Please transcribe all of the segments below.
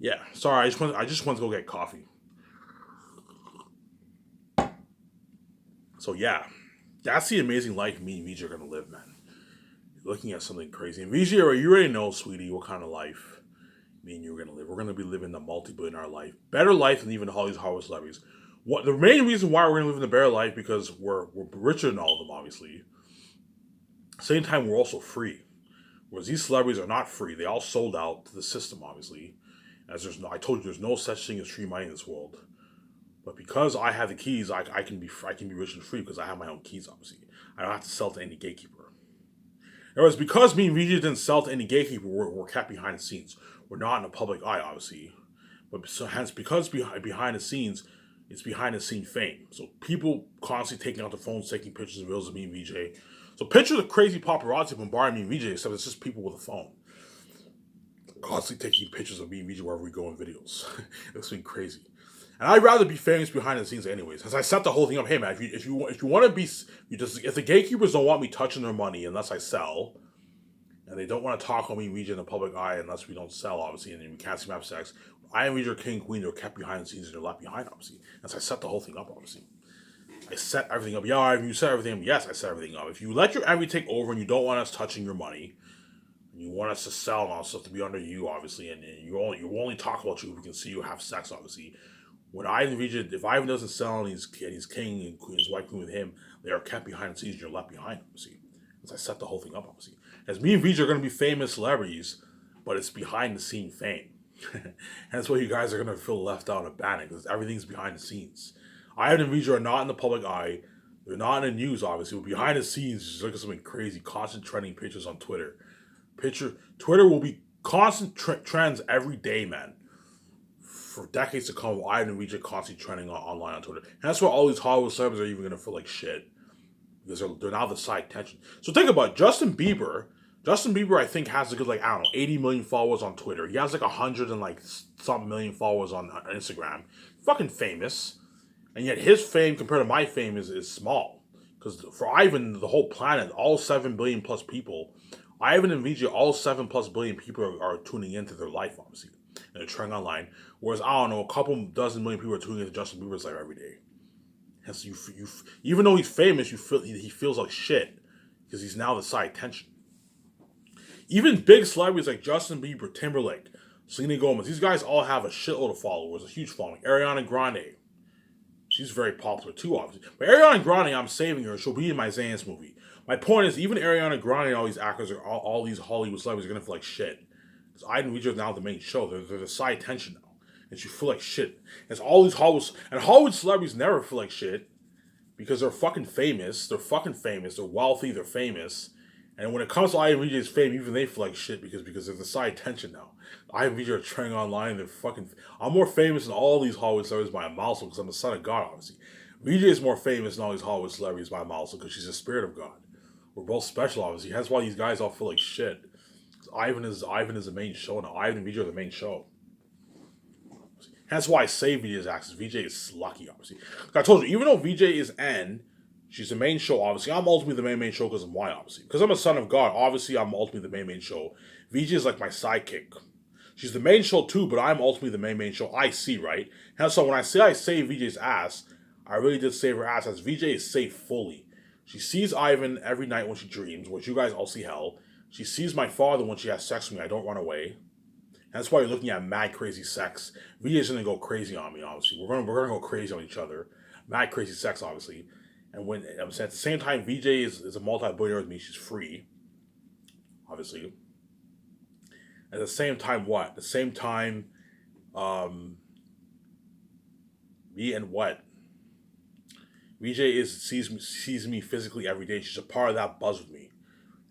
Yeah, sorry, I just went to go get coffee. So yeah, that's the amazing life me and VJ are gonna live, man. Looking at something crazy. And VJ, you already know, sweetie, what kind of life me and you are gonna live. We're gonna be living the multi-billionaire life, better life than even all these Hollywood celebrities. What the main reason why we're gonna live in the better life because we're richer than all of them, obviously. Same time, we're also free. Whereas these celebrities are not free. They all sold out to the system, obviously. As I told you, there's no such thing as free money in this world. But because I have the keys, I can be rich and free because I have my own keys. Obviously, I don't have to sell to any gatekeeper. Whereas because me and VJ didn't sell to any gatekeeper, we're kept behind the scenes. We're not in the public eye, obviously. But so hence, because behind the scenes, it's behind the scene fame. So people constantly taking out their phones, taking pictures and videos of me and VJ. So picture the crazy paparazzi bombarding me and VJ, except it's just people with a phone constantly taking pictures of me and VJ wherever we go in videos. It's been crazy. And I'd rather be famous behind the scenes, anyways. As I set the whole thing up, hey man, if you want to be, if the gatekeepers don't want me touching their money unless I sell, and they don't want to talk on me and VJ in the public eye unless we don't sell, obviously, and we can't see map sex. I and VJ are king queen. They're kept behind the scenes and they're left behind, obviously. As I set the whole thing up, obviously. I set everything up. Yeah, you set everything up. Yes, I set everything up. If you let your envy take over and you don't want us touching your money, and you want us to sell and all stuff to be under you, obviously, and you only talk about you if we can see you have sex, obviously. When I and VJ, if Ivan doesn't sell and he's king and queen, his wife queen with him, they are kept behind the scenes and you're left behind, obviously. As I set the whole thing up, obviously. As me and VJ are going to be famous celebrities, but it's behind the scene fame. That's why you guys are going to feel left out and abandoned because everything's behind the scenes. Ivan and VJ are not in the public eye. They're not in the news, obviously. But behind the scenes, just look at something crazy, constant trending pictures on Twitter. Twitter will be constant trends every day, man. For decades to come, Ivan and VJ constantly trending online on Twitter. And that's why all these Hollywood celebrities are even going to feel like shit because they're now the side tension. So think about it. Justin Bieber. Justin Bieber, I think, has a good, like, I don't know, 80 million followers on Twitter. He has like 100 and like some million followers on Instagram. Fucking famous. And yet his fame compared to my fame is small. Because for Ivan, the whole planet, all 7 billion plus people, Ivan and VJ, all 7 plus billion people are tuning into their life, obviously. And they're trying online. Whereas, I don't know, a couple dozen million people are tuning into Justin Bieber's life every day. Hence, even though he's famous, you feel he feels like shit because he's now the side tension. Even big celebrities like Justin Bieber, Timberlake, Selena Gomez, these guys all have a shitload of followers, a huge following. Ariana Grande, she's very popular too, obviously. But Ariana Grande, I'm saving her. She'll be in my Zans movie. My point is, even Ariana Grande and all these actors, all these Hollywood celebrities are gonna feel like shit. Because Iden Reacher is now the main show. They're the side tension now. And you feel like shit. It's all these Hollywood celebrities never feel like shit because they're fucking famous. They're fucking famous. They're wealthy. They're famous. And when it comes to IMVJ's fame, even they feel like shit because they're the side tension now. IMVJ are trending online. They're fucking. I'm more famous than all these Hollywood celebrities by a milestone because I'm the son of God, obviously. VJ is more famous than all these Hollywood celebrities by a milestone because she's the spirit of God. We're both special, obviously. That's why these guys all feel like shit. Ivan is the main show now. Ivan and VJ are the main show. That's why I say VJ's access. VJ is lucky, obviously. I told you, even though VJ is N, she's the main show, obviously. I'm ultimately the main show because of why, obviously. Because I'm a son of God, obviously I'm ultimately the main show. VJ is like my sidekick. She's the main show too, but I'm ultimately the main show. I see, right? And so when I save VJ's ass, I really did save her ass as VJ is safe fully. She sees Ivan every night when she dreams, which you guys all see hell. She sees my father when she has sex with me. I don't run away. That's why you're looking at mad crazy sex. VJ's gonna go crazy on me, obviously. We're gonna go crazy on each other. Mad crazy sex, obviously. And when I'm saying at the same time, VJ is a multi-billionaire with me. She's free, obviously. At the same time, what? At the same time, me and what? VJ sees me physically every day. She's a part of that buzz with me.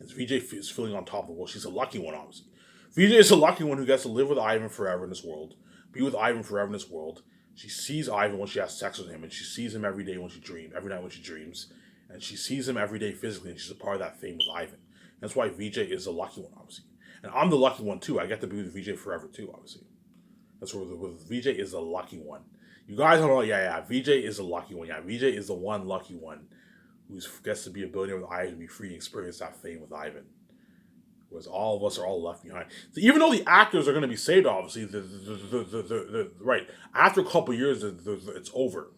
And VJ is feeling on top of the world. She's a lucky one, obviously. VJ is a lucky one who gets to live with Ivan forever in this world, be with Ivan forever in this world. She sees Ivan when she has sex with him, and she sees him every day when she dreams, every night when she dreams, and she sees him every day physically, and she's a part of that fame with Ivan. That's why VJ is the lucky one, obviously. And I'm the lucky one too. I get to be with VJ forever too, obviously. That's where VJ is the lucky one. You guys don't know, yeah. VJ is the lucky one. Yeah, VJ is the one lucky one who gets to be a billionaire with Ivan and be free and experience that fame with Ivan. Whereas all of us are all left behind. So even though the actors are going to be saved, obviously, right after a couple of years, it's over.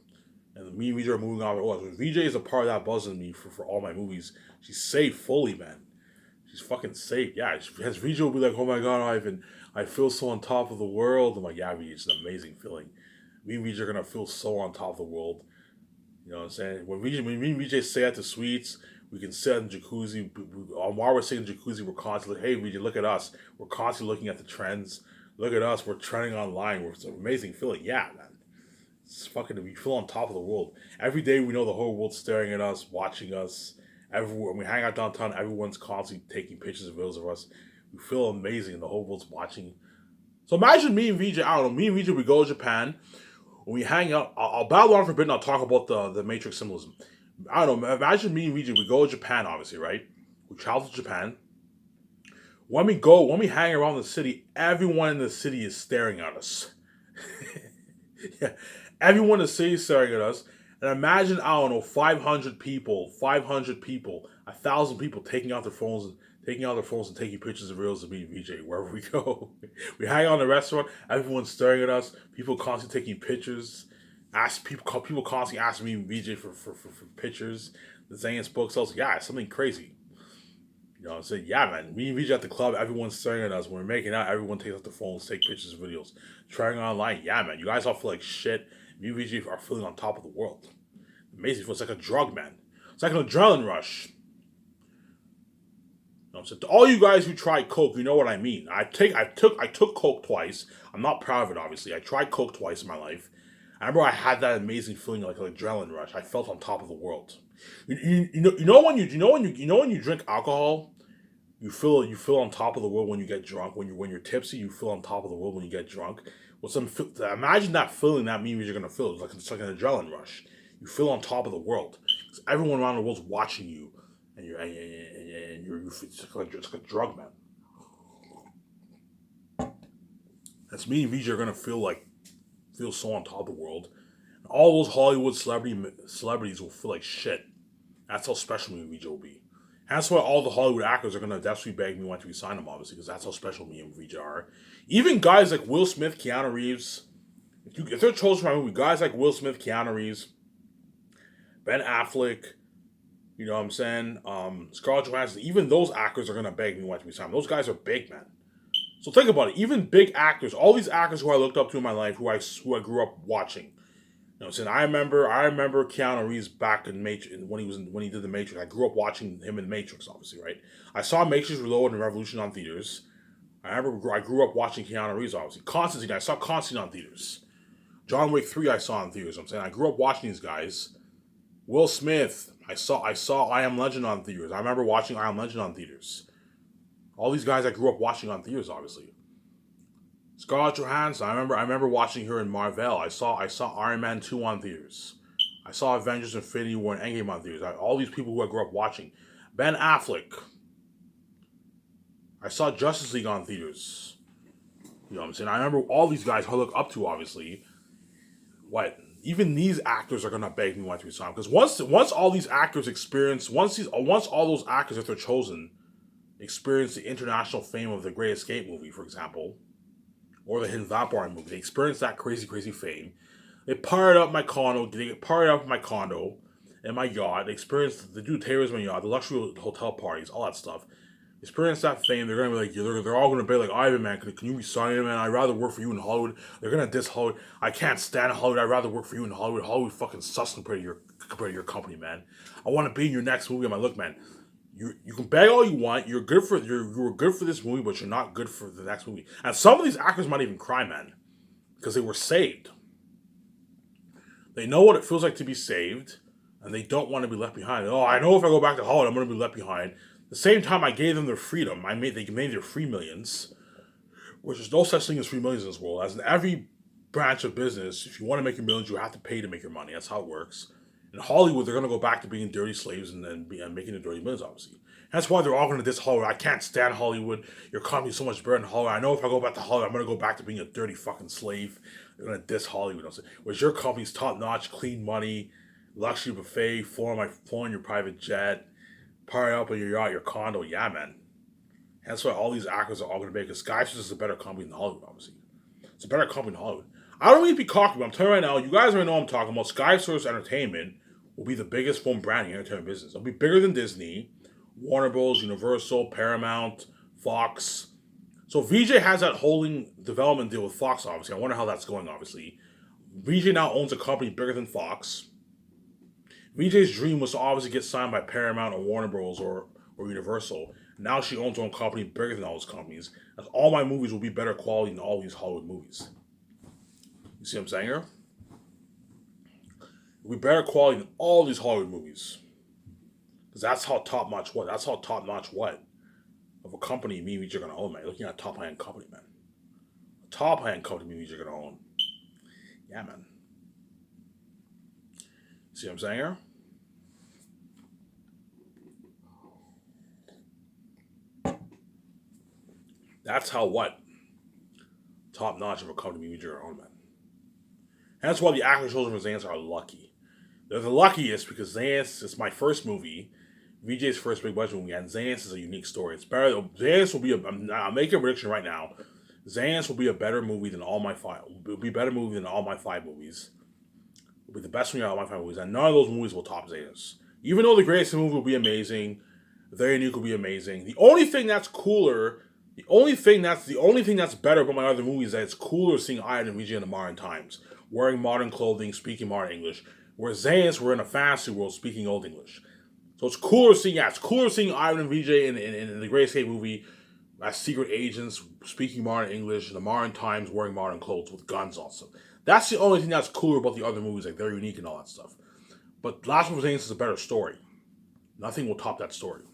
And me and VJ are moving on. Well, VJ is a part of that buzz in me for all my movies. She's saved fully, man. She's fucking saved. Yeah, as VJ will be like, oh my god, Ivan, I feel so on top of the world. I'm like, yeah, VJ, it's an amazing feeling. Me and VJ are going to feel so on top of the world. You know what I'm saying? When me and VJ stay at the suites, we can sit in the jacuzzi. While we're sitting in the jacuzzi, we're constantly, hey VJ, look at us. We're constantly looking at the trends. Look at us. We're trending online. It's an amazing feeling. Yeah, man. It's fucking, we feel on top of the world. Every day we know the whole world's staring at us, watching us. Everywhere when we hang out downtown, everyone's constantly taking pictures and videos of us. We feel amazing. The whole world's watching. So imagine me and VJ. I don't know. Me and VJ, we go to Japan. When we hang out, I'll battle on Forbidden. I'll talk about the Matrix symbolism. I don't know. Imagine me and VJ. We go to Japan, obviously, right? We travel to Japan. When we hang around the city, everyone in the city is staring at us. Yeah, everyone in the city is staring at us. And imagine, I don't know, 500 people, 1,000 people taking out their phones and taking pictures of reels of me and VJ wherever we go. We hang out in the restaurant, everyone's staring at us, people constantly taking pictures. People constantly ask me and VJ for pictures. The Zayans book sells, yeah, it's something crazy. You know what I'm saying? Yeah, man. Me and VJ at the club, everyone's staring at us. When we're making out, everyone takes out their phones, take pictures, videos. Trying online, yeah, man. You guys all feel like shit. Me and VJ are feeling on top of the world. Amazing. It's like a drug, man. It's like an adrenaline rush. You know, so to all you guys who tried coke, you know what I mean. I took coke twice. I'm not proud of it, obviously. I tried coke twice in my life. I remember I had that amazing feeling like an adrenaline rush. I felt on top of the world. You know when you drink alcohol, you feel on top of the world when you get drunk. When you're tipsy, you feel on top of the world when you get drunk. Imagine that feeling that means you're gonna feel. It's like an adrenaline rush. You feel on top of the world. Everyone around the world's watching you, and it's like a drug, man. That's me and VJ are gonna feel so on top of the world. And all those Hollywood celebrities will feel like shit. That's how special me and VJ will be. And that's why all the Hollywood actors are gonna desperately beg me want to resign them, obviously, because that's how special me and VJ are. Even guys like Will Smith, Keanu Reeves, if they're chosen for my movie, guys like Will Smith, Keanu Reeves, Ben Affleck, you know what I'm saying, Scarlett Johansson, even those actors are gonna beg me want to resign them. Those guys are big, man. So think about it. Even big actors, all these actors who I looked up to in my life, who I grew up watching. You know, saying I remember Keanu Reeves back in Matrix when he did the Matrix. I grew up watching him in Matrix, obviously, right? I saw Matrix Reloaded and Revolution on theaters. I grew up watching Keanu Reeves, obviously. Constantine, I saw Constantine on theaters. John Wick 3 I saw on theaters. I'm saying I grew up watching these guys. Will Smith, I saw I Am Legend on theaters. I remember watching I Am Legend on theaters. All these guys I grew up watching on theaters, obviously. Scarlett Johansson, I remember watching her in Marvel. I saw Iron Man 2 on theaters. I saw Avengers Infinity War and Endgame on theaters. All these people who I grew up watching. Ben Affleck. I saw Justice League on theaters. You know what I'm saying? I remember all these guys I look up to, obviously. What? Even these actors are gonna beg me want to resign. Because once all these actors experience, once all those actors, if they're chosen, experience the international fame of the Great Escape movie, for example, or the Hidden Vapor movie, they experience that crazy, crazy fame. They pirate up my condo. And my yacht. They experience the dude Taylor's my yacht, the luxury hotel parties, all that stuff. Experience that fame. They're gonna be like, they're all gonna be like, Ivan, man, can you resign, man? I'd rather work for you in Hollywood. They're gonna diss Hollywood. I can't stand Hollywood. I'd rather work for you in Hollywood. Hollywood fucking sucks compared to your company, man. I want to be in your next movie. I'm like, look, man, you can beg all you want. You were good for this movie, but you're not good for the next movie. And some of these actors might even cry, man, because they were saved. They know what it feels like to be saved, and they don't want to be left behind. Oh, I know if I go back to Hollywood, I'm going to be left behind. At the same time, I gave them their freedom. They made their free millions, which is no such thing as free millions in this world. As in every branch of business, if you want to make your millions, you have to pay to make your money. That's how it works. In Hollywood, they're going to go back to being dirty slaves and making the dirty millions, obviously. That's why they're all going to diss Hollywood. I can't stand Hollywood. Your company's so much better than Hollywood. I know if I go back to Hollywood, I'm going to go back to being a dirty fucking slave. They're going to diss Hollywood. Whereas your company's top-notch, clean money, luxury buffet, flying your private jet, party up in your yacht, your condo. Yeah, man. That's why all these actors are all going to make. Because Sky is a better company than Hollywood, obviously. It's a better company than Hollywood. I don't need to be cocky, but I'm telling you right now, you guys already know what I'm talking about. Sky Source Entertainment will be the biggest film brand in the entertainment business. It'll be bigger than Disney, Warner Bros., Universal, Paramount, Fox. So VJ has that holding development deal with Fox, obviously. I wonder how that's going, obviously. VJ now owns a company bigger than Fox. VJ's dream was to obviously get signed by Paramount or Warner Bros. Or Universal. Now she owns her own company bigger than all those companies. As all my movies will be better quality than all these Hollywood movies. You see what I'm saying here? It'll be better quality than all these Hollywood movies. Because that's how top notch what? That's how top notch what? Of a company me and VJ are going to own, man. You're looking at a top high end company, man. A top high end company me and VJ are going to own. Yeah, man. See what I'm saying here? That's how what? Top notch of a company we are on, man. And that's why the actors chosen for Xanax are lucky. They're the luckiest because Xanax is my first movie, VJ's first big budget movie, and Xanax is a unique story. It's better. Xanax will be I'm making a prediction right now. Xanax will be a better movie than all my five. It'll be a better movie than all my 5 movies. It'll be the best movie out of my 5 movies, and none of those movies will top Xanax. Even though the greatest movie will be amazing, Very Unique will be amazing. The only thing that's cooler. The only thing that's better about my other movies is that it's cooler seeing Iron and VJ in the modern times, wearing modern clothing, speaking modern English. Whereas Xanax, we're in a fantasy world speaking Old English. So it's cooler seeing Iron and VJ in the Great Escape movie as secret agents speaking modern English in the modern times, wearing modern clothes with guns also. That's the only thing that's cooler about the other movies, like They're Unique and all that stuff. But Last of Us Xanax is a better story. Nothing will top that story.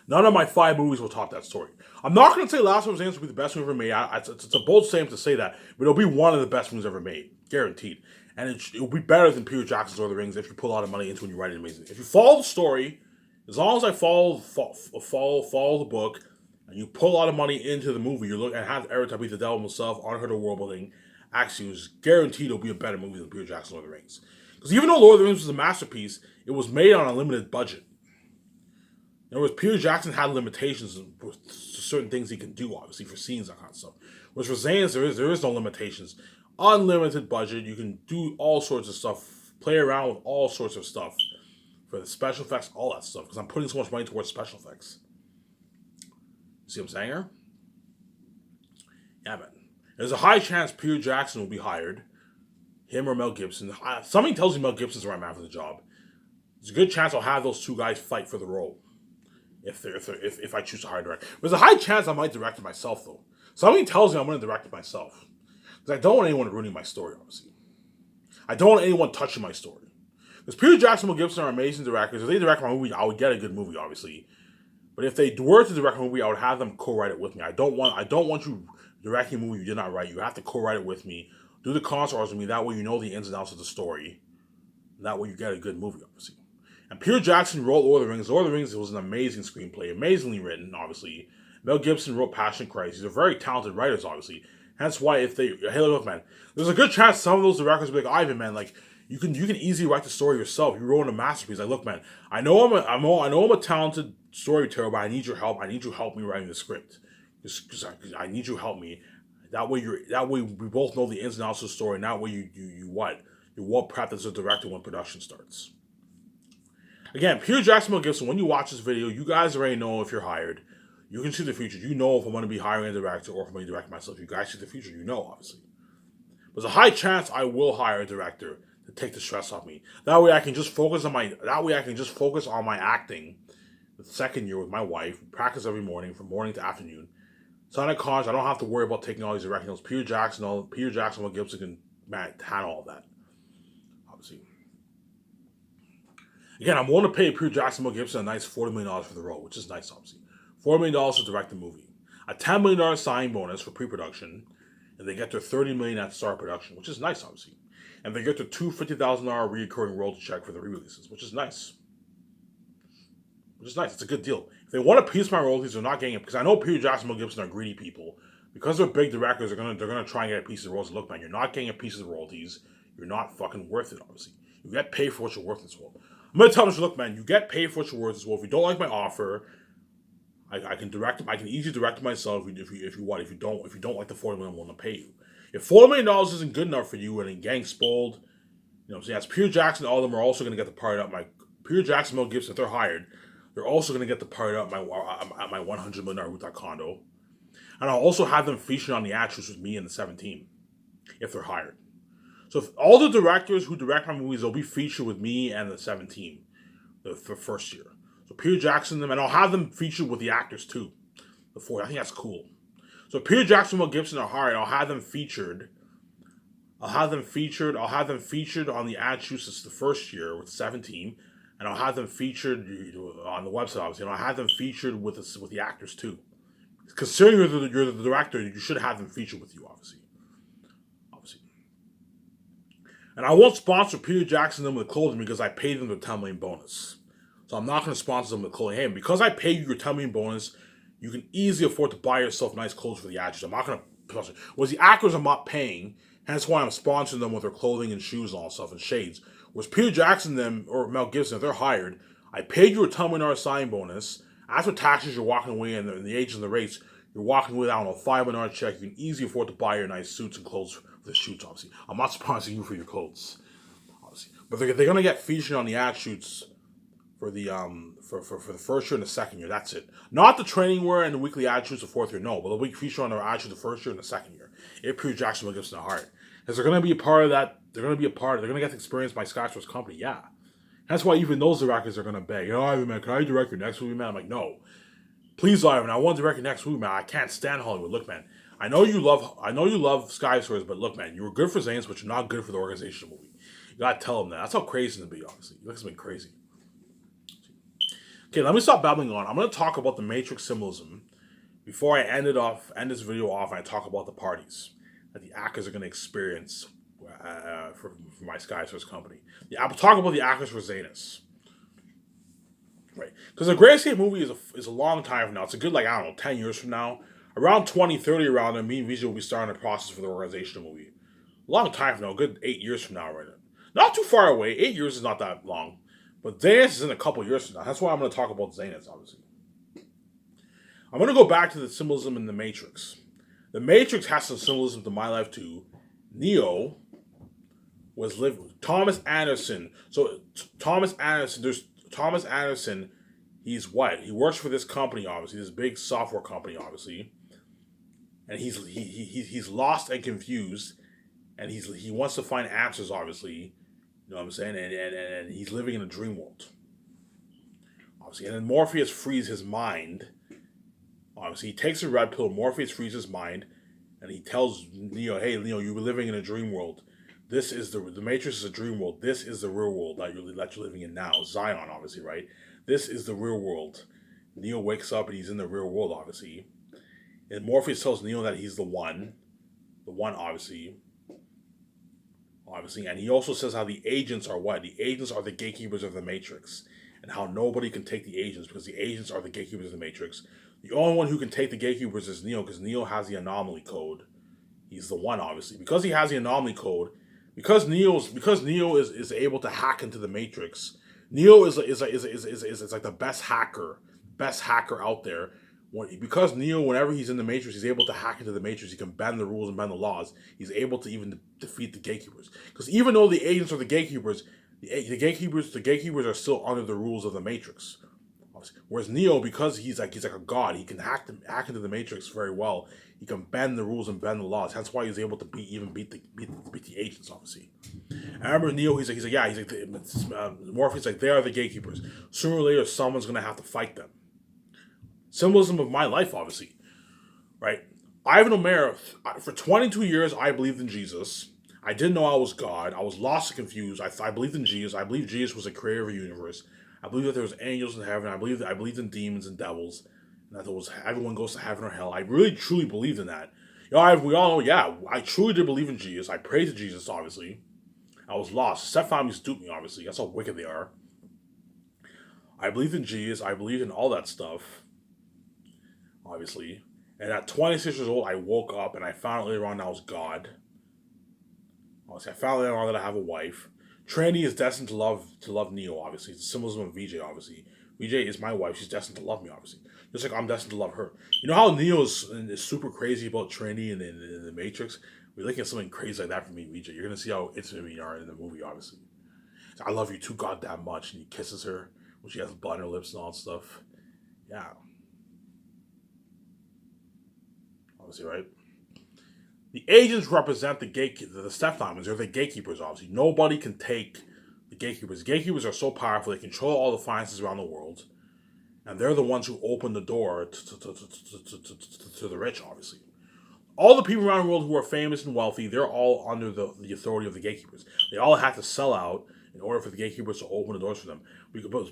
None of my 5 movies will top that story. I'm not going to say Last of Us Xanax will be the best movie ever made. It's a bold statement to say that, but it'll be one of the best movies ever made, guaranteed. And it will be better than Peter Jackson's Lord of the Rings if you put a lot of money into it and you write it amazing. If you follow the story, as long as I follow the book, and you put a lot of money into the movie, you look and have Eric be the devil himself, unheard of world building, actually, was guaranteed it'll be a better movie than Peter Jackson's Lord of the Rings. Because even though Lord of the Rings was a masterpiece, it was made on a limited budget. In other words, Peter Jackson had limitations to certain things he can do, obviously, for scenes, that kind of stuff. Whereas for Xanax, there is no limitations. Unlimited budget, you can do all sorts of stuff, play around with all sorts of stuff for the special effects, all that stuff, because I'm putting so much money towards special effects. You see what I'm saying here? Yeah, man. There's a high chance Peter Jackson will be hired, him or Mel Gibson. Something tells me Mel Gibson's the right man for the job. There's a good chance I'll have those 2 guys fight for the role. If I choose to hire a director. There's a high chance I might direct it myself, though. Something tells me I'm going to direct it myself. Because I don't want anyone ruining my story, obviously. I don't want anyone touching my story. Because Peter Jackson and Mel Gibson are amazing directors. If they direct my movie, I would get a good movie, obviously. But if they were to direct a movie, I would have them co-write it with me. I don't want you directing a movie you did not write. You have to co-write it with me. Do the concert with me. That way you know the ins and outs of the story. That way you get a good movie, obviously. And Peter Jackson wrote Lord of the Rings. Lord of the Rings was an amazing screenplay, amazingly written, obviously. Mel Gibson wrote Passion Christ. These are very talented writers, obviously. Hence why hey, look, man, there's a good chance some of those directors will be like, Ivan, man, like, you can easily write the story yourself. You wrote a masterpiece. Like, look, man, I know I'm a talented storyteller, but I need your help. I need you to help me writing the script. Because I need you to help me. That way we both know the ins and outs of the story. And that way you well prepped as a director when production starts. Again, Peter Jackson, Mel Gibson, when you watch this video, you guys already know if you're hired. You can see the future. You know if I'm going to be hiring a director or if I'm going to direct myself. You guys see the future. You know, obviously. There's a high chance I will hire a director to take the stress off me. That way I can just focus on my acting the second year with my wife. Practice every morning from morning to afternoon. Sign a contract. I don't have to worry about taking all these directing notes. Peter Jackson, Mel Gibson can handle all that. Obviously. Again, I'm willing to pay Peter Jackson and Mel Gibson a nice $40 million for the role, which is nice, obviously. $40 million to direct the movie. A $10 million signing bonus for pre-production, and they get their $30 million at start production, which is nice, obviously. And they get their two $50,000 recurring royalty check for the re-releases, which is nice. It's a good deal. If they want a piece of my royalties, they're not getting it, because I know Peter Jackson and Mel Gibson are greedy people. Because they're big directors, they're gonna try and get a piece of the royalties. Look, man, you're not getting a piece of the royalties. You're not fucking worth it, obviously. You get paid for what you're worth as well. I'm going to tell them, look, man, you get paid for what you're worth as well. If you don't like my offer, I can direct him. I can easily direct him myself if you want. If you don't like the $40 million, I'm willing to pay you. If $40 million isn't good enough for you and gang spoiled, so yes, Peter Jackson, all of them are also going to get the party out. Peter Jackson, Mel Gibson, if they're hired, they're also going to get the party out at my $100 million rooftop condo, and I'll also have them featured on the actress with me and the 17 if they're hired. So if all the directors who direct my movies, they'll be featured with me and the 17 the first year. So Peter Jackson, them, and I'll have them featured with the actors too. The 4, I think that's cool. So Peter Jackson, Mel Gibson are hired. I'll have them featured. I'll have them featured on the ad shoots the first year with 17, and I'll have them featured on the website obviously. And I'll have them featured with the actors too. Considering you're the director, you should have them featured with you, obviously. And I won't sponsor Peter Jackson them with clothing because I paid them the $10 million bonus. So I'm not going to sponsor them with clothing. Hey, because I paid you your $10 million bonus, you can easily afford to buy yourself nice clothes for the actors. I'm not going to. Whereas the actors I'm not paying, hence why I'm sponsoring them with their clothing and shoes and all stuff and shades. Whereas Peter Jackson them or Mel Gibson, if they're hired, I paid you a $10 million signing bonus. After taxes, you're walking away, and the agents and the rates, you're walking away with, I don't know, $5 million check. You can easily afford to buy your nice suits and clothes for the shoots, obviously. I'm not sponsoring you for your clothes, obviously. But they're going to get featured on the ad shoots for the for the first year and the second year. That's it. Not the training wear and the weekly ad shoots the fourth year. No, but they'll be featured on their ad shoots the first year and the second year. If Peter Jackson will give us the heart. Because they're going to be a part of that. They're going to get to experience my Skywars company. Yeah. That's why even those directors are going to beg. Ivan, man, can I direct your next movie, man? I'm like, no. Please, Ivan, I want to direct your next movie, man. I can't stand Hollywood. Look, man, I know you love Skywars, but look, man, you were good for Zane's, but you're not good for the organization movie. You gotta tell them that. That's how crazy it's gonna be, obviously. It's been crazy. Okay, let me stop babbling on. I'm gonna talk about the Matrix symbolism before I end this video off, and I talk about the parties that the actors are gonna experience for my Skywars company. Yeah, I'll talk about the actors for Zanus. Right, because the Great Escape movie is a long time from now. It's a good, 10 years from now. Around 2030, around there, me and Vijay will be starting the process for the organization movie. A long time from now, a good 8 years from now, right? Not too far away. 8 years is not that long. But Zanus is in a couple years from now. That's why I'm going to talk about Zanus, obviously. I'm going to go back to the symbolism in the Matrix. The Matrix has some symbolism to my life, too. Neo was living. Thomas Anderson. So, Thomas Anderson, he's what? He works for this company, obviously, this big software company, obviously, and he's lost and confused, and he wants to find answers, obviously, you know what I'm saying, and he's living in a dream world, obviously, and then Morpheus frees his mind, obviously, he takes a red pill, Morpheus frees his mind, and he tells Neo, hey, Neo, you were living in a dream world. This is the Matrix is a dream world. This is the real world that you're living in now. Zion, obviously, right? This is the real world. Neo wakes up and he's in the real world, obviously. And Morpheus tells Neo that he's the one, obviously. And he also says how the agents are what? The agents are the gatekeepers of the Matrix, and how nobody can take the agents because the agents are the gatekeepers of the Matrix. The only one who can take the gatekeepers is Neo because Neo has the anomaly code. He's the one, obviously, because he has the anomaly code. Because Neo is able to hack into the Matrix. Neo is like the best hacker out there. Because Neo, whenever he's in the Matrix, he's able to hack into the Matrix. He can bend the rules and bend the laws. He's able to even defeat the gatekeepers. Because even though the agents are the gatekeepers, the gatekeepers are still under the rules of the Matrix. Whereas Neo, because he's like a god, he can hack into the Matrix very well. He can bend the rules and bend the laws. That's why he's able to beat the agents, obviously. I remember Neo. He's like Morpheus. Like they are the gatekeepers. Sooner or later, someone's gonna have to fight them. Symbolism of my life, obviously, right? Ivan O'Mara. For 22 years, I believed in Jesus. I didn't know I was God. I was lost and confused. I believed in Jesus. I believed Jesus was the creator of the universe. I believe that there was angels in heaven. I believed in demons and devils, and that there was everyone goes to heaven or hell. I really truly believed in that. We all know. Yeah, I truly did believe in Jesus. I prayed to Jesus. Obviously, I was lost. Stepfamilies duped me. Obviously, that's how wicked they are. I believed in Jesus. I believed in all that stuff. Obviously, and at 26 years old, I woke up and I found out later on that I was God. Obviously, I found out later on that I have a wife. Trinity is destined to love Neo, obviously. It's a symbolism of VJ, obviously. VJ is my wife. She's destined to love me, obviously. Just like I'm destined to love her. You know how Neo is super crazy about Trinity and in the Matrix? We're looking at something crazy like that from me and VJ. You're gonna see how intimate we are in the movie, obviously. I love you too goddamn much, and he kisses her when she has blood on her lips and all that stuff. Yeah, obviously, right? The agents represent the Step Diamonds. They're the gatekeepers, obviously. Nobody can take the gatekeepers. The gatekeepers are so powerful, they control all the finances around the world. And they're the ones who open the door to the rich, obviously. All the people around the world who are famous and wealthy, they're all under the authority of the gatekeepers. They all have to sell out in order for the gatekeepers to open the doors for them.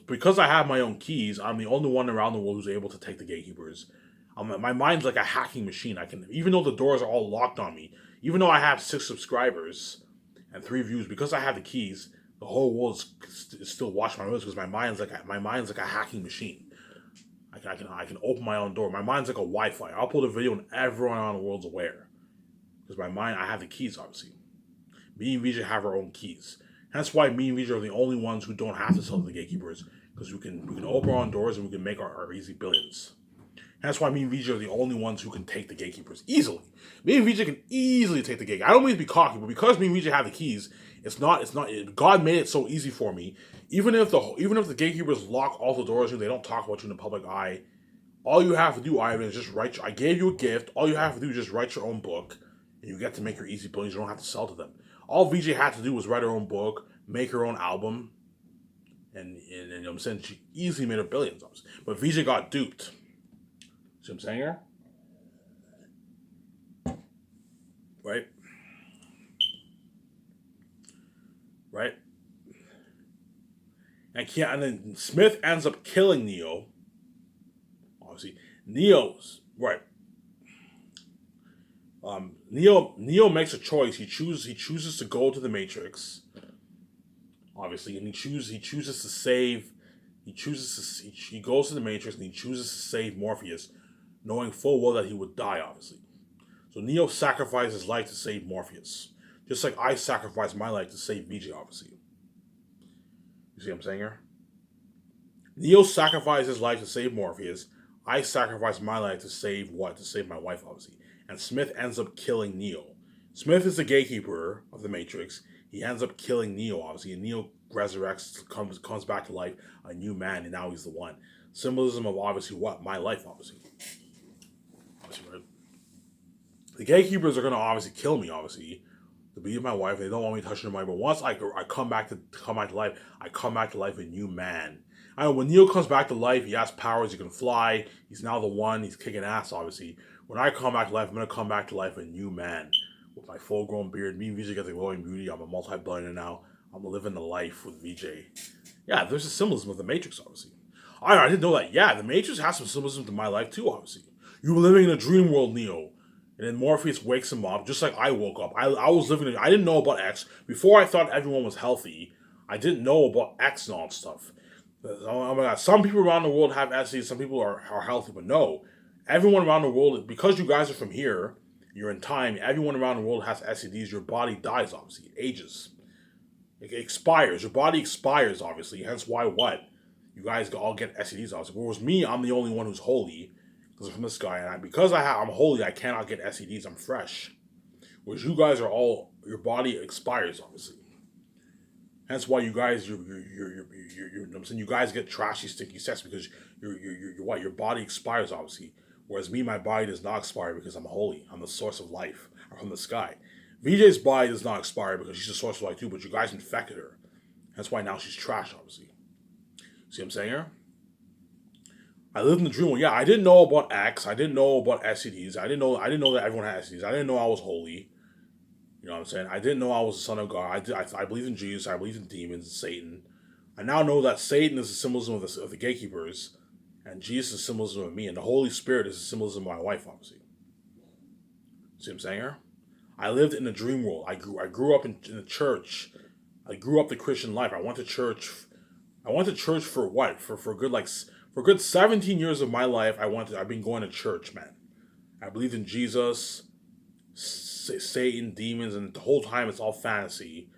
Because I have my own keys, I'm the only one around the world who's able to take the gatekeepers. My mind's like a hacking machine. I can, even though the doors are all locked on me, even though I have 6 subscribers and 3 views, because I have the keys, the whole world is still watching my moves because my mind's like a hacking machine. I can open my own door. My mind's like a Wi-Fi. I'll upload a video and everyone around the world's aware. Because my mind, I have the keys, obviously. Me and Vijay have our own keys. That's why me and Vijay are the only ones who don't have to sell to the gatekeepers. Because we can open our own doors and we can make our easy billions. That's why me and Vijay are the only ones who can take the gatekeepers easily. Me and Vijay can easily take the gate. I don't mean to be cocky, but because me and Vijay have the keys, God made it so easy for me. Even if the gatekeepers lock all the doors and they don't talk about you in the public eye, all you have to do, Ivan, is just write. I gave you a gift. All you have to do is just write your own book, and you get to make your easy billions. You don't have to sell to them. All VJ had to do was write her own book, make her own album, and you know what I'm saying, she easily made her billions. But VJ got duped. See what I'm saying here? Right? Right? And then Smith ends up killing Neo. Obviously, Neo's right. Neo makes a choice. He chooses to go to the Matrix. Obviously, and he chooses to save. He goes to the Matrix and he chooses to save Morpheus, knowing full well that he would die. Obviously, so Neo sacrificed his life to save Morpheus, just like I sacrificed my life to save BJ. Obviously, you see what I'm saying here? Neo sacrificed his life to save Morpheus. I sacrificed my life to save what? To save my wife, obviously. And Smith ends up killing Neo. Smith is the gatekeeper of the Matrix. He ends up killing Neo, obviously. And Neo resurrects, comes back to life, a new man, and now he's the one. Symbolism of obviously what? My life, obviously. Right? The gatekeepers are going to obviously kill me, obviously, to be my wife. They don't want me touching my wife. But once I come back to life, I come back to life a new man. I know when Neo comes back to life, he has powers. He can fly. He's now the one. He's kicking ass, obviously. When I come back to life, I'm going to come back to life a new man. With my full-grown beard. Me and VJ get the glowing beauty. I'm a multi-billionaire now. I'm living the life with VJ. Yeah, there's a symbolism of the Matrix, obviously. I didn't know that. Yeah, the Matrix has some symbolism to my life, too, obviously. You were living in a dream world, Neo. And then Morpheus wakes him up, just like I woke up. I was living I didn't know about X. Before I thought everyone was healthy, I didn't know about X and all that stuff. Oh my God, some people around the world have STDs, some people are healthy, but no. Everyone around the world, because you guys are from here, you're in time, everyone around the world has STDs, your body dies, obviously. It ages. It expires. Your body expires, obviously. Hence why what? You guys all get STDs, obviously. Whereas me, I'm the only one who's holy. Because I'm from this guy, and I'm holy, I cannot get STDs. I'm fresh. Whereas you guys are all, your body expires, obviously. Hence why you guys, I'm saying you guys get trashy, stinky sex because your body expires, obviously. Whereas me, my body does not expire because I'm holy. I'm the source of life. I'm from the sky. VJ's body does not expire because she's the source of life too, but you guys infected her. That's why now she's trash, obviously. See what I'm saying here? I lived in the dream world. Yeah, I didn't know about X. I didn't know about STDs. I didn't know that everyone had STDs. I didn't know I was holy. You know what I'm saying? I didn't know I was the son of God. I believe in Jesus. I believe in demons and Satan. I now know that Satan is the symbolism of the gatekeepers, and Jesus is the symbolism of me, and the Holy Spirit is the symbolism of my wife, obviously. See what I'm saying here? I lived in a dream world. I grew up in the church. I grew up the Christian life. I went to church. For what? For good 17 years of my life. I've been going to church, man. I believed in Jesus, Satan, demons, and the whole time it's all fantasy.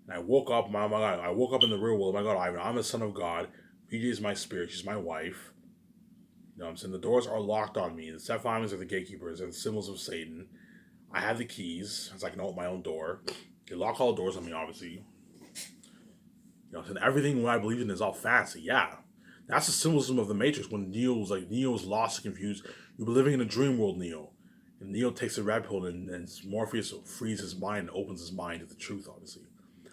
And I woke up, my God, I woke up in the real world. Oh my God, I'm the son of God. PJ is my spirit. She's my wife. You know what I'm saying? The doors are locked on me. The seven families are the gatekeepers and the symbols of Satan. I have the keys, so I can open my own door. They lock all the doors on me, obviously. You know, and everything what I believe in is all fancy. Yeah, that's the symbolism of the Matrix. When Neo's lost and confused. You've been living in a dream world, Neo. And Neo takes a red pill and Morpheus frees his mind and opens his mind to the truth, obviously.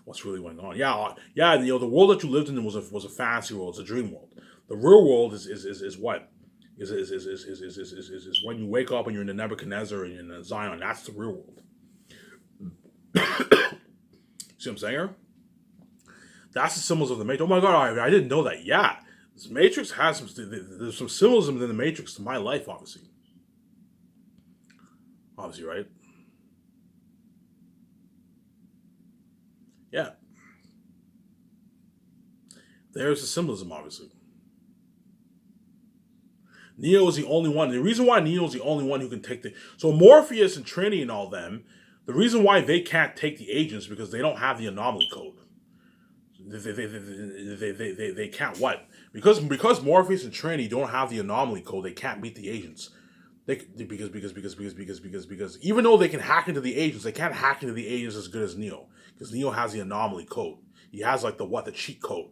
What's really going on? Yeah. The world that you lived in was a fantasy world. It's a dream world. The real world is what is when you wake up and you're in the Nebuchadnezzar and in Zion. That's the real world. See what I'm saying? That's the symbols of the Matrix. Oh my God, I didn't know that. Yeah, this Matrix has there's some symbolism in the Matrix to my life, obviously. Obviously, right? Yeah. There's the symbolism, obviously. Neo is the only one. The reason why Neo is the only one who can take the... So Morpheus and Trinity and all them, the reason why they can't take the agents because they don't have the anomaly code. They can't what? Because Morpheus and Trinity don't have the anomaly code, they can't beat the agents. Because even though they can hack into the agents, they can't hack into the agents as good as Neo. Because Neo has the anomaly code. He has like the cheat code.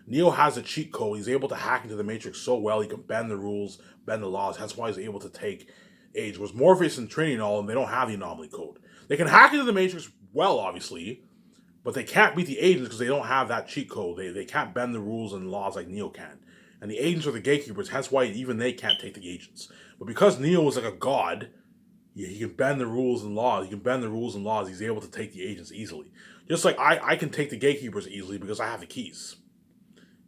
Neo has a cheat code. He's able to hack into the Matrix so well, he can bend the rules, bend the laws. That's why he's able to take age. Whereas Morpheus and Trinity and all, and they don't have the anomaly code. They can hack into the Matrix well, obviously, but they can't beat the agents because they don't have that cheat code. They can't bend the rules and laws like Neo can. And the agents are the gatekeepers, hence why even they can't take the agents. But because Neo is like a god, he can bend the rules and laws. He can bend the rules and laws. He's able to take the agents easily. Just like I can take the gatekeepers easily because I have the keys.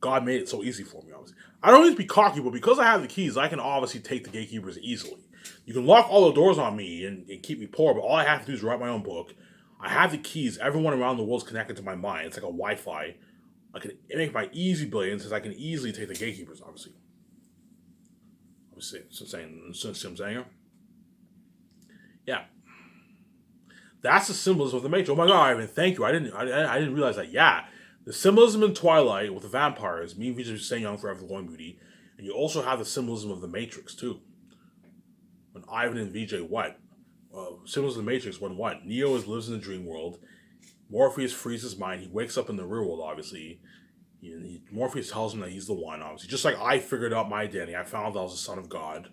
God made it so easy for me, obviously. I don't need to be cocky, but because I have the keys, I can obviously take the gatekeepers easily. You can lock all the doors on me and keep me poor, but all I have to do is write my own book. I have the keys. Everyone around the world is connected to my mind. It's like a Wi-Fi. I can make my easy billions since I can easily take the gatekeepers, obviously. See what I'm saying? Yeah. That's the symbolism of the Matrix. Oh my God, Ivan, thank you. I didn't realize that. Yeah. The symbolism in Twilight with the vampires, me and Vijay staying young forever, the glowing beauty. And you also have the symbolism of the Matrix, too. When Ivan and Vijay, what? Symbolism of the Matrix when what? Neo lives in the dream world. Morpheus frees his mind. He wakes up in the real world, obviously. Morpheus tells him that he's the one, obviously. Just like I figured out my identity. I found out I was the son of God.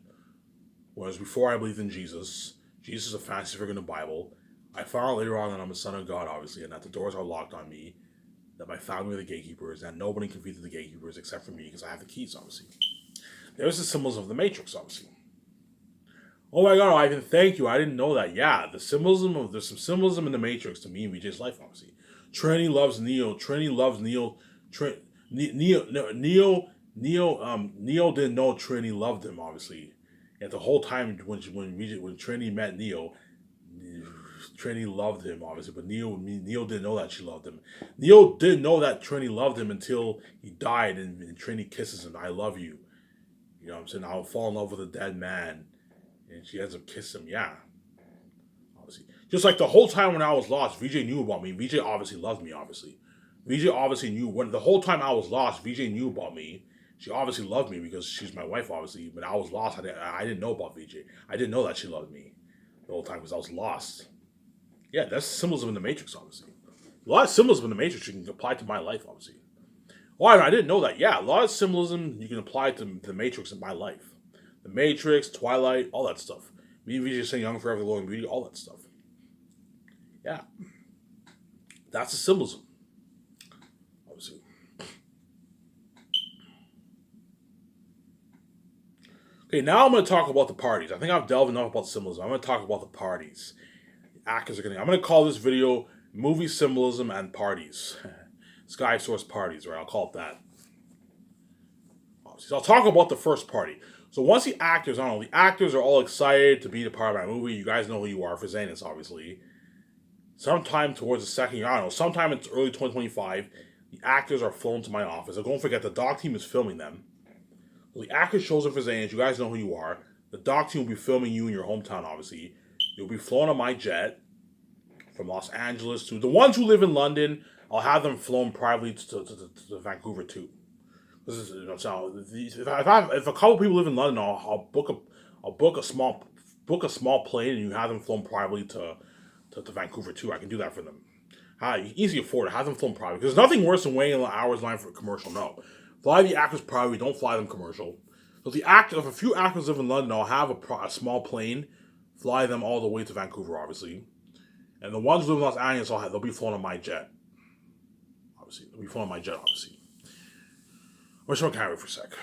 Whereas before I believed in Jesus. Jesus is a fantasy figure in the Bible. I found out later on that I'm a son of God, obviously, and that the doors are locked on me. That my family are the gatekeepers, and nobody can beat the gatekeepers except for me because I have the keys, obviously. There's the symbols of the Matrix, obviously. Oh my God, Ivan, thank you. I didn't know that. Yeah, there's some symbolism in the Matrix to me and Vijay's life, obviously. Trinity loves Neo. Trinity loves Neo. Neo didn't know Trinity loved him, obviously. And the whole time when Trinity met Neo, Trinity loved him, obviously, but Neo didn't know that she loved him. Neo didn't know that Trinity loved him until he died, and Trinity kisses him. I love you. You know what I'm saying? I'll fall in love with a dead man. And she ends up kissing him, yeah. Obviously. Just like the whole time when I was lost, VJ knew about me. VJ obviously loved me, obviously. VJ obviously knew, when the whole time I was lost, VJ knew about me. She obviously loved me because she's my wife, obviously. But I was lost. I didn't know about VJ. I didn't know that she loved me the whole time because I was lost. Yeah, that's symbolism in the Matrix, obviously. A lot of symbolism in the Matrix you can apply to my life, obviously. Well, I didn't know that. Yeah, a lot of symbolism you can apply to the Matrix in my life. The Matrix, Twilight, all that stuff. Me and VJ saying young forever, glowing beauty, all that stuff. Yeah. That's the symbolism. Obviously. Okay, now I'm going to talk about the parties. I think I've delved enough about symbolism. I'm going to talk about the parties. Actors are going to... I'm going to call this video Movie Symbolism and Parties. Sky Source Parties, right? I'll call it that. So I'll talk about the first party. So once the actors are all excited to be a part of my movie. You guys know who you are, for Zanus, obviously. Sometime towards the second year, I don't know, sometime in early 2025, the actors are flown to my office. And don't forget, the doc team is filming them. So the actor shows up for Zanus. You guys know who you are. The doc team will be filming you in your hometown, obviously. You'll be flown on my jet from Los Angeles to... The ones who live in London, I'll have them flown privately to Vancouver, too. This is, so if a couple people live in London, I'll book a small plane and you have them flown privately to Vancouver too. I can do that for them. Hi, you can easily afford it. Have them flown private. Because there's nothing worse than waiting an hour's line for a commercial. No, fly the actors private. Don't fly them commercial. So if a few actors live in London, I'll have a small plane, fly them all the way to Vancouver, obviously. And the ones who live in Los Angeles, they'll be flown on my jet. Obviously, they'll be flown on my jet. Obviously. I'm just gonna carry it for a sec.